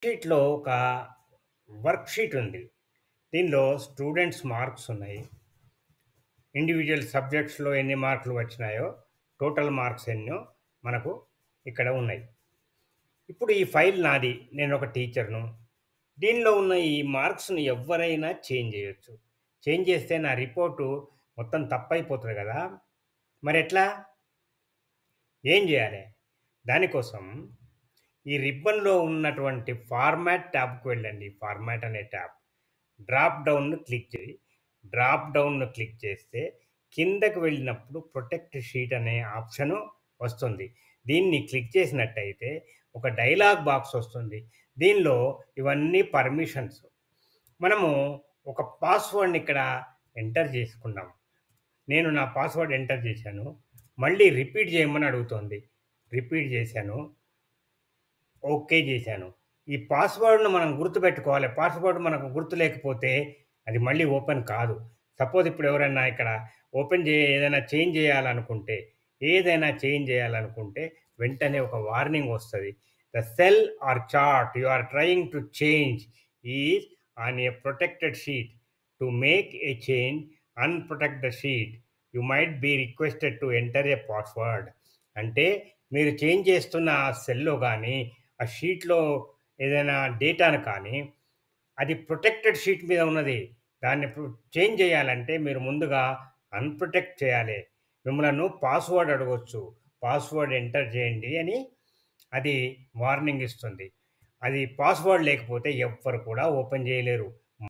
షీట్‌లో ఒక work sheet ఉంది. దీనిలో స్టూడెంట్స్ మార్క్స్ ఉన్నాయి. ఇండివిడ్యువల్ సబ్జెక్ట్స్‌లో ఎన్ని మార్కులు వచ్చినాయో, టోటల్ మార్క్స్ ఎన్నో మనకు ఇక్కడ ఉన్నాయి. ఇప్పుడు ఈ ఫైల్ నాది. నేనొక టీచర్‌ను. దీనిలో ఉన్న ఈ మార్క్స్‌ని ఎవ్వరైనా చేంజ్ చేయొచ్చు. చేంజ్ చేస్తే నా రిపోర్టు మొత్తం తప్పైపోతది గదా! మరెట్లా? ఏం జేయాలె? దానికోసం ఈ రిబ్బన్‌లో ఉన్నటువంటి ఫార్మాట్ ట్యాబ్‌కి వెళ్ళండి. ఫార్మాట్ అనే ట్యాబ్. డ్రాప్ డౌన్‌ను క్లిక్ చేస్తే కిందకి వెళ్ళినప్పుడు ప్రొటెక్ట్ షీట్ అనే ఆప్షను వస్తుంది. దీన్ని క్లిక్ చేసినట్టయితే ఒక డైలాగ్ బాక్స్ వస్తుంది. దీనిలో ఇవన్నీ పర్మిషన్స్. మనము ఒక పాస్వర్డ్‌ని ఇక్కడ ఎంటర్ చేసుకున్నాం. నేను నా పాస్వర్డ్ ఎంటర్ చేశాను. మళ్ళీ రిపీట్ చేయమని అడుగుతోంది. రిపీట్ చేశాను. ఓకే చేశాను. ఈ పాస్వర్డ్‌ను మనం గుర్తుపెట్టుకోవాలి. పాస్వర్డ్ మనకు గుర్తు లేకపోతే అది మళ్ళీ ఓపెన్ కాదు. సపోజ్ ఇప్పుడు ఎవరైనా ఇక్కడ ఏదైనా చేంజ్ చేయాలనుకుంటే వెంటనే ఒక వార్నింగ్ వస్తది. The cell or chart you are trying to change is on a protected sheet. To make a change unprotect the sheet. You might be requested to enter a password. అంటే మీరు change చేస్తున్న ఆ సెల్‌లో గాని, ఆ షీట్‌లో ఏదైనా డేటాను కానీ, అది ప్రొటెక్టెడ్ షీట్ మీద ఉన్నది. దాన్ని చేంజ్ చేయాలంటే మీరు ముందుగా అన్‌ప్రొటెక్ట్ చేయాలి. మిమ్మలను పాస్వర్డ్ అడగొచ్చు. పాస్వర్డ్ ఎంటర్ చేయండి అని అది వార్నింగ్ ఇస్తుంది. అది పాస్వర్డ్ లేకపోతే ఎవ్వరు కూడా ఓపెన్ చేయలేరు.